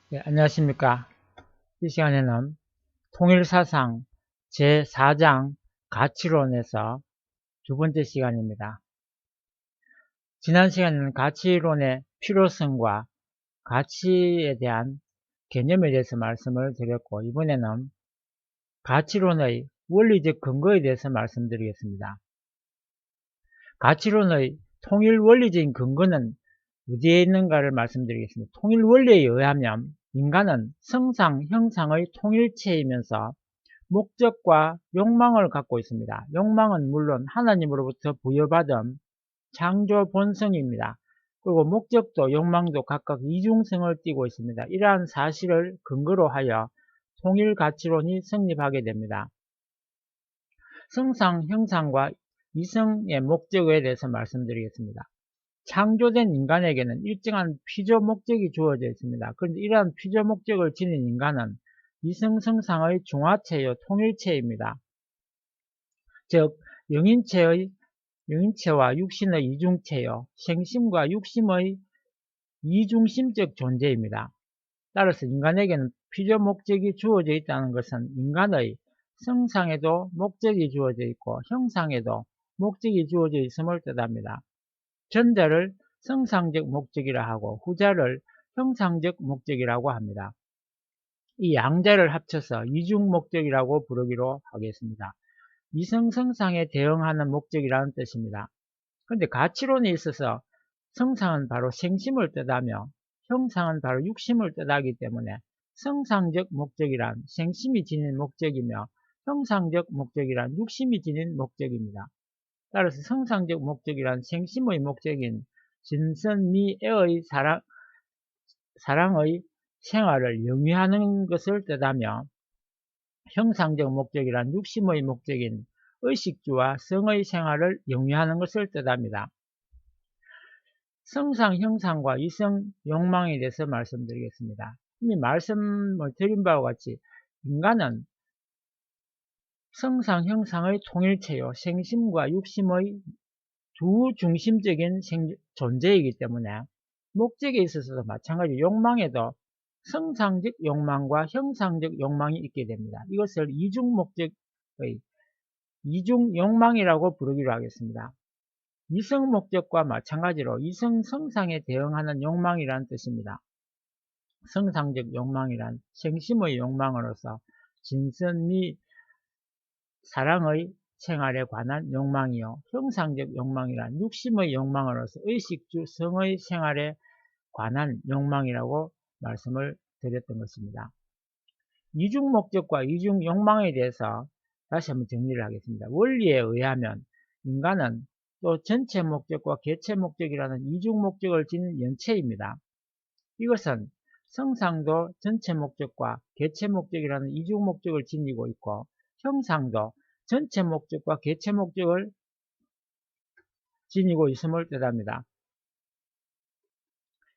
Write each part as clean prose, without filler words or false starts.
네, 안녕하십니까. 이 시간에는 통일사상 제4장 가치론에서 두 번째 시간입니다. 지난 시간에는 가치론의 필요성과 가치에 대한 개념에 대해서 말씀을 드렸고, 이번에는 가치론의 원리적 근거에 대해서 말씀드리겠습니다. 가치론의 통일 원리적인 근거는 어디에 있는가를 말씀드리겠습니다. 통일 원리에 의하면 인간은 성상, 형상의 통일체이면서 목적과 욕망을 갖고 있습니다. 욕망은 물론 하나님으로부터 부여받은 창조 본성입니다. 그리고 목적도 욕망도 각각 이중성을 띠고 있습니다. 이러한 사실을 근거로 하여 통일가치론이 성립하게 됩니다. 성상, 형상과 이성의 목적에 대해서 말씀드리겠습니다. 창조된 인간에게는 일정한 피조 목적이 주어져 있습니다. 그런데 이러한 피조 목적을 지닌 인간은 이성성상의 중화체요 통일체입니다. 즉 영인체와 육신의 이중체요 생심과 육심의 이중심적 존재입니다. 따라서 인간에게는 피조 목적이 주어져 있다는 것은 인간의 성상에도 목적이 주어져 있고 형상에도 목적이 주어져 있음을 뜻합니다. 전자를 성상적 목적이라 하고 후자를 형상적 목적이라고 합니다. 이 양자를 합쳐서 이중 목적이라고 부르기로 하겠습니다. 이성성상에 대응하는 목적이라는 뜻입니다. 그런데 가치론에 있어서 성상은 바로 생심을 뜻하며 형상은 바로 육심을 뜻하기 때문에 성상적 목적이란 생심이 지닌 목적이며 형상적 목적이란 육심이 지닌 목적입니다. 따라서 성상적 목적이란 생심의 목적인 진선미애의 사랑의 생활을 영위하는 것을 뜻하며 형상적 목적이란 육심의 목적인 의식주와 성의 생활을 영위하는 것을 뜻합니다. 성상, 형상과 이성, 욕망에 대해서 말씀드리겠습니다. 이미 말씀을 드린 바와 같이 인간은 성상, 형상의 통일체요 생심과 육심의 두 중심적인 존재이기 때문에 목적에 있어서도 마찬가지로 욕망에도 성상적 욕망과 형상적 욕망이 있게 됩니다. 이것을 이중목적의 이중욕망이라고 부르기로 하겠습니다. 이성목적과 마찬가지로 이성성상에 대응하는 욕망이란 뜻입니다. 성상적 욕망이란 생심의 욕망으로서 진선 및 사랑의 생활에 관한 욕망이요 형상적 욕망이란 육심의 욕망으로서 의식주 성의 생활에 관한 욕망이라고 말씀을 드렸던 것입니다. 이중 목적과 이중 욕망에 대해서 다시 한번 정리를 하겠습니다. 원리에 의하면 인간은 또 전체 목적과 개체 목적이라는 이중 목적을 지닌 연체입니다. 이것은 성상도 전체 목적과 개체 목적이라는 이중 목적을 지니고 있고 형상도 전체 목적과 개체 목적을 지니고 있음을 뜻합니다.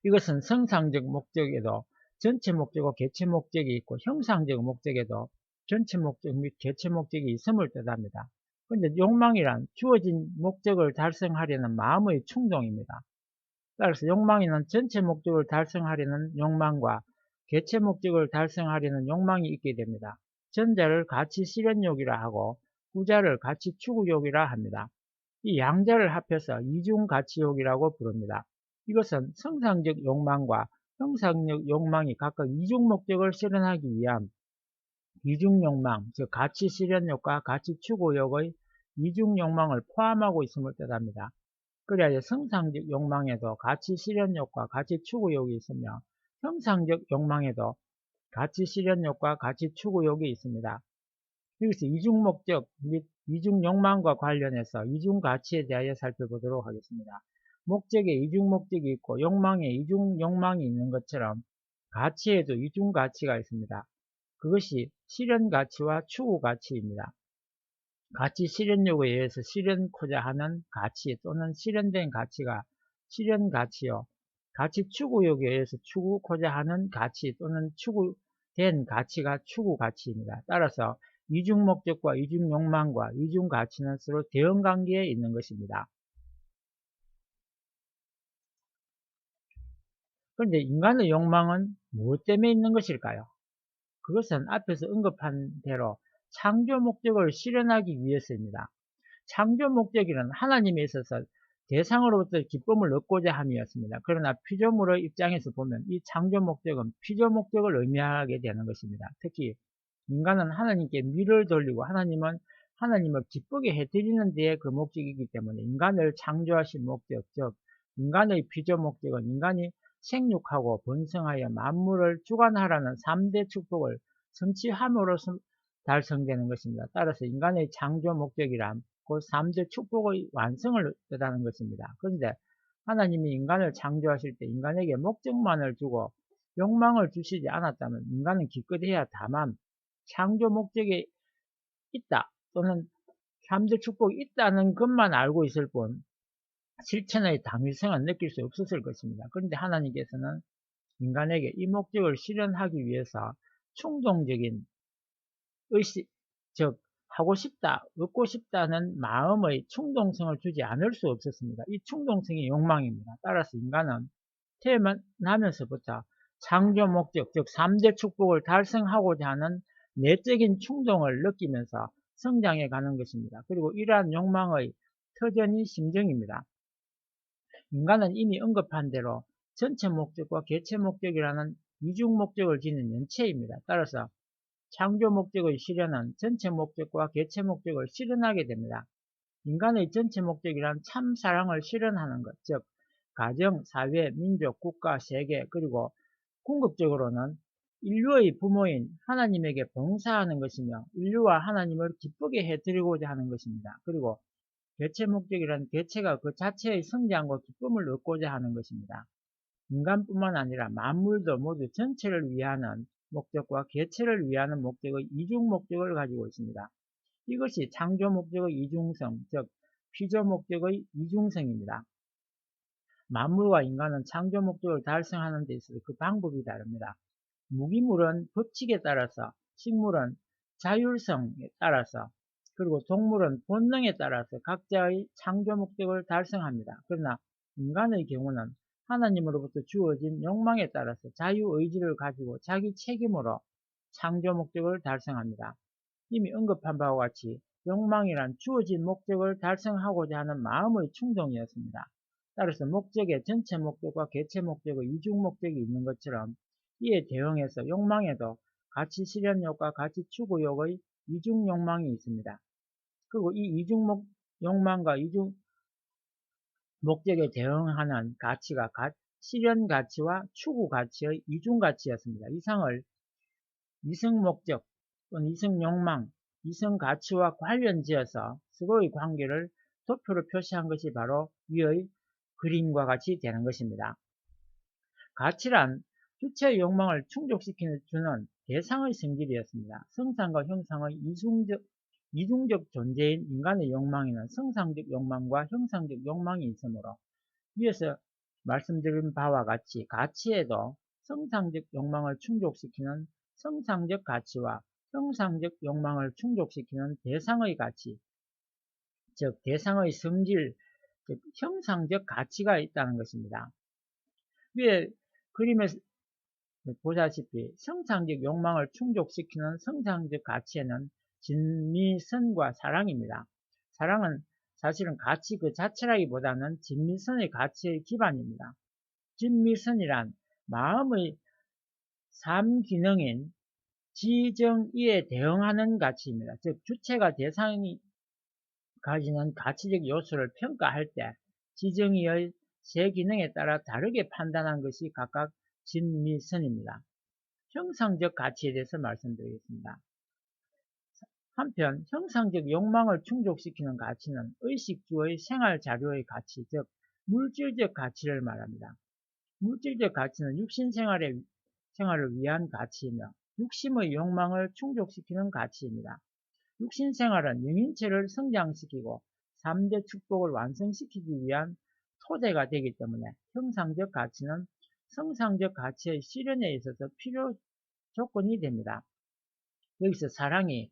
이것은 성상적 목적에도 전체 목적과 개체 목적이 있고 형상적 목적에도 전체 목적 및 개체 목적이 있음을 뜻합니다. 그런데 욕망이란 주어진 목적을 달성하려는 마음의 충동입니다. 따라서 욕망에는 전체 목적을 달성하려는 욕망과 개체 목적을 달성하려는 욕망이 있게 됩니다. 전자를 가치 실현욕이라 하고 후자를 가치 추구욕이라 합니다. 이 양자를 합해서 이중가치욕이라고 부릅니다. 이것은 성상적 욕망과 형상적 욕망이 각각 이중 목적을 실현하기 위한 이중욕망, 즉 가치 실현욕과 가치 추구욕의 이중욕망을 포함하고 있음을 뜻합니다. 그래야 성상적 욕망에도 가치 실현욕과 가치 추구욕이 있으며 형상적 욕망에도 가치 실현욕과 가치 추구욕이 있습니다. 여기서 이중 목적 및 이중 욕망과 관련해서 이중 가치에 대하여 살펴보도록 하겠습니다. 목적에 이중 목적이 있고 욕망에 이중 욕망이 있는 것처럼 가치에도 이중 가치가 있습니다. 그것이 실현 가치와 추구 가치입니다. 가치 실현욕에 의해서 실현코자 하는 가치 또는 실현된 가치가 실현 가치요. 가치 추구욕에 의해서 추구코자 하는 가치 또는 추구된 가치가 추구 가치입니다. 따라서 이중 목적과 이중 욕망과 이중 가치는 서로 대응 관계에 있는 것입니다. 그런데 인간의 욕망은 무엇 때문에 있는 것일까요? 그것은 앞에서 언급한 대로 창조 목적을 실현하기 위해서입니다. 창조 목적이란 하나님에 있어서 대상으로부터 기쁨을 얻고자 함이었습니다. 그러나 피조물의 입장에서 보면 이 창조 목적은 피조 목적을 의미하게 되는 것입니다. 특히 인간은 하나님께 미를 돌리고 하나님은 하나님을 기쁘게 해드리는 데에 그 목적이기 때문에 인간을 창조하신 목적, 즉 인간의 피조 목적은 인간이 생육하고 번성하여 만물을 주관하라는 3대 축복을 성취함으로써 달성되는 것입니다. 따라서 인간의 창조 목적이란 그 3대 축복의 완성을 뜻하는 것입니다. 그런데 하나님이 인간을 창조하실 때 인간에게 목적만을 주고 욕망을 주시지 않았다면 인간은 기껏해야 다만 창조 목적이 있다 또는 3대 축복이 있다는 것만 알고 있을 뿐 실천의 당위성은 느낄 수 없었을 것입니다. 그런데 하나님께서는 인간에게 이 목적을 실현하기 위해서 충동적인 의식, 즉 하고 싶다, 얻고 싶다는 마음의 충동성을 주지 않을 수 없었습니다. 이 충동성이 욕망입니다. 따라서 인간은 태어나면서부터 창조 목적, 즉 3대 축복을 달성하고자 하는 내적인 충동을 느끼면서 성장해 가는 것입니다. 그리고 이러한 욕망의 터전이 심정입니다. 인간은 이미 언급한 대로 전체 목적과 개체 목적이라는 이중 목적을 지닌 연체입니다. 따라서 창조 목적의 실현은 전체 목적과 개체 목적을 실현하게 됩니다. 인간의 전체 목적이란 참 사랑을 실현하는 것, 즉 가정, 사회, 민족, 국가, 세계, 그리고 궁극적으로는 인류의 부모인 하나님에게 봉사하는 것이며 인류와 하나님을 기쁘게 해드리고자 하는 것입니다. 그리고 개체 목적이란 개체가 그 자체의 성장과 기쁨을 얻고자 하는 것입니다. 인간뿐만 아니라 만물도 모두 전체를 위하는 목적과 개체를 위하는 목적의 이중 목적을 가지고 있습니다. 이것이 창조 목적의 이중성, 즉 피조 목적의 이중성입니다. 만물과 인간은 창조 목적을 달성하는 데 있어서 그 방법이 다릅니다. 무기물은 법칙에 따라서, 식물은 자율성에 따라서, 그리고 동물은 본능에 따라서 각자의 창조 목적을 달성합니다. 그러나 인간의 경우는 하나님으로부터 주어진 욕망에 따라서 자유의지를 가지고 자기 책임으로 창조 목적을 달성합니다. 이미 언급한 바와 같이 욕망이란 주어진 목적을 달성하고자 하는 마음의 충동이었습니다. 따라서 목적의 전체 목적과 개체 목적의 이중 목적이 있는 것처럼 이에 대응해서 욕망에도 가치 실현욕과 가치 추구욕의 이중 욕망이 있습니다. 그리고 이 이중 욕망과 이중 목적에 대응하는 가치가 실현 가치와 추구 가치의 이중 가치였습니다. 이상을 이성 목적 또는 이성 욕망, 이성 가치와 관련지어서 서로의 관계를 도표로 표시한 것이 바로 위의 그림과 같이 되는 것입니다. 가치란 주체의 욕망을 충족시키는 주는 대상의 성질이었습니다. 성상과 형상의 이중적 존재인 인간의 욕망에는 성상적 욕망과 형상적 욕망이 있으므로 위에서 말씀드린 바와 같이 가치에도 성상적 욕망을 충족시키는 성상적 가치와 형상적 욕망을 충족시키는 대상의 가치, 즉 대상의 성질, 즉 형상적 가치가 있다는 것입니다. 위에 그림에서 보다시피 성상적 욕망을 충족시키는 성상적 가치에는 진미선과 사랑입니다. 사랑은 사실은 가치 그 자체라기보다는 진미선의 가치의 기반입니다. 진미선이란 마음의 삶 기능인 지정의에 대응하는 가치입니다. 즉 주체가 대상이 가지는 가치적 요소를 평가할 때 지정의의 세 기능에 따라 다르게 판단한 것이 각각 진미선입니다. 형상적 가치에 대해서 말씀드리겠습니다. 한편 형상적 욕망을 충족시키는 가치는 의식주의 생활자료의 가치, 즉 물질적 가치를 말합니다. 물질적 가치는 육신 생활을 위한 가치이며 육심의 욕망을 충족시키는 가치입니다. 육신 생활은 영인체를 성장시키고 3대 축복을 완성시키기 위한 토대가 되기 때문에 형상적 가치는 성상적 가치의 실현에 있어서 필요 조건이 됩니다. 여기서 사랑이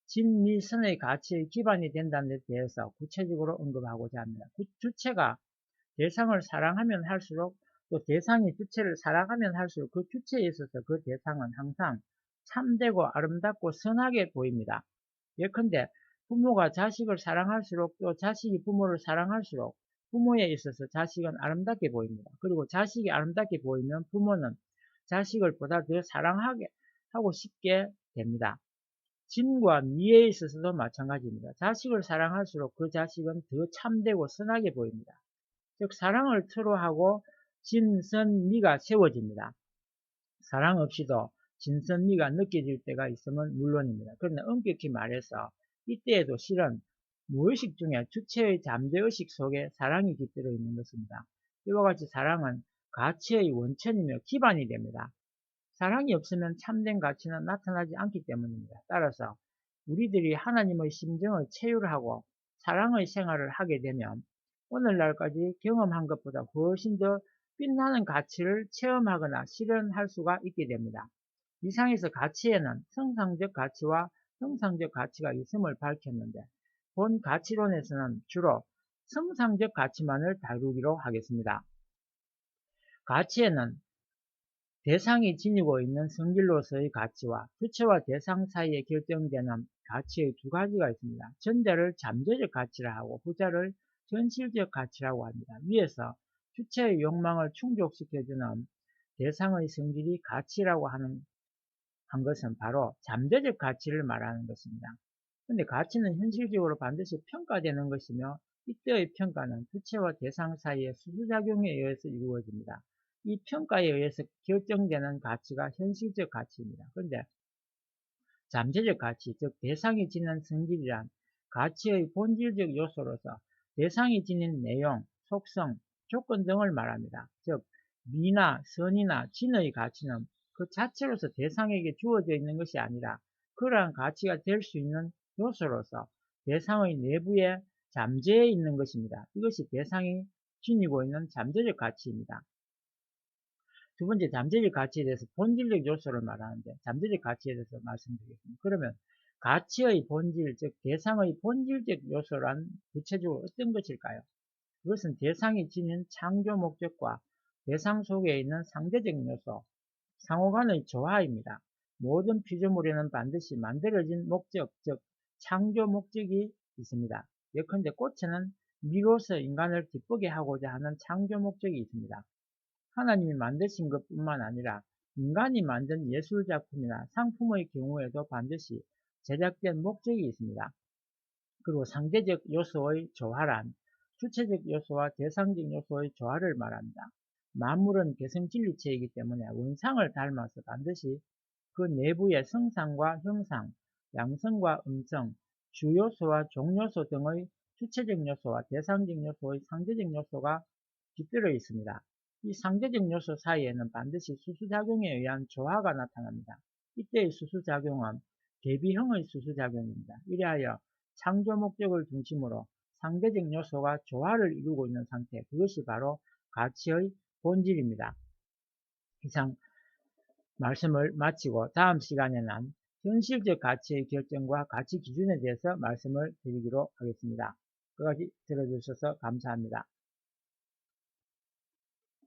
진미선의 가치의 기반이 된다는 데 대해서 구체적으로 언급하고자 합니다. 주체가 대상을 사랑하면 할수록 또 대상이 주체를 사랑하면 할수록 그 주체에 있어서 그 대상은 항상 참되고 아름답고 선하게 보입니다. 예컨대 부모가 자식을 사랑할수록 또 자식이 부모를 사랑할수록 부모에 있어서 자식은 아름답게 보입니다. 그리고 자식이 아름답게 보이면 부모는 자식을 보다 더 사랑하게 하고 싶게 됩니다. 진과 미에 있어서도 마찬가지입니다. 자식을 사랑할수록 그 자식은 더 참되고 선하게 보입니다. 즉 사랑을 토로하고 진선미가 세워집니다. 사랑 없이도 진선미가 느껴질 때가 있으면 물론입니다. 그러나 엄격히 말해서 이때에도 실은 무의식 중에 주체의 잠재의식 속에 사랑이 깃들어 있는 것입니다. 이와 같이 사랑은 가치의 원천이며 기반이 됩니다. 사랑이 없으면 참된 가치는 나타나지 않기 때문입니다. 따라서 우리들이 하나님의 심정을 체휼하고 사랑의 생활을 하게 되면 오늘날까지 경험한 것보다 훨씬 더 빛나는 가치를 체험하거나 실현할 수가 있게 됩니다. 이상에서 가치에는 성상적 가치와 형상적 가치가 있음을 밝혔는데 본 가치론에서는 주로 성상적 가치만을 다루기로 하겠습니다. 가치에는 대상이 지니고 있는 성질로서의 가치와 주체와 대상 사이에 결정되는 가치의 두 가지가 있습니다. 전자를 잠재적 가치라 하고 후자를 현실적 가치라고 합니다. 위에서 주체의 욕망을 충족시켜주는 대상의 성질이 가치라고 한 것은 바로 잠재적 가치를 말하는 것입니다. 그런데 가치는 현실적으로 반드시 평가되는 것이며 이때의 평가는 주체와 대상 사이의 수수작용에 의해서 이루어집니다. 이 평가에 의해서 결정되는 가치가 현실적 가치입니다. 그런데 잠재적 가치, 즉 대상이 지닌 성질이란 가치의 본질적 요소로서 대상이 지닌 내용, 속성, 조건 등을 말합니다. 즉 미나 선이나 진의 가치는 그 자체로서 대상에게 주어져 있는 것이 아니라 그러한 가치가 될 수 있는 요소로서 대상의 내부에 잠재해 있는 것입니다. 이것이 대상이 지니고 있는 잠재적 가치입니다. 두 번째, 잠재적 가치에 대해서 본질적 요소를 말하는데 잠재적 가치에 대해서 말씀드리겠습니다. 그러면 가치의 본질, 즉 대상의 본질적 요소란 구체적으로 어떤 것일까요? 그것은 대상이 지닌 창조 목적과 대상 속에 있는 상대적 요소, 상호간의 조화입니다. 모든 피조물에는 반드시 만들어진 목적, 즉 창조 목적이 있습니다. 예컨대 꽃에는 미로서 인간을 기쁘게 하고자 하는 창조 목적이 있습니다. 하나님이 만드신 것뿐만 아니라 인간이 만든 예술작품이나 상품의 경우에도 반드시 제작된 목적이 있습니다. 그리고 상대적 요소의 조화란 주체적 요소와 대상적 요소의 조화를 말합니다. 만물은 개성진리체이기 때문에 원상을 닮아서 반드시 그 내부의 성상과 형상, 양성과 음성, 주요소와 종요소 등의 주체적 요소와 대상적 요소의 상대적 요소가 깃들어 있습니다. 이 상대적 요소 사이에는 반드시 수수작용에 의한 조화가 나타납니다. 이때의 수수작용은 대비형의 수수작용입니다. 이래하여 창조 목적을 중심으로 상대적 요소가 조화를 이루고 있는 상태, 그것이 바로 가치의 본질입니다. 이상 말씀을 마치고 다음 시간에는 현실적 가치의 결정과 가치 기준에 대해서 말씀을 드리기로 하겠습니다. 끝까지 들어주셔서 감사합니다.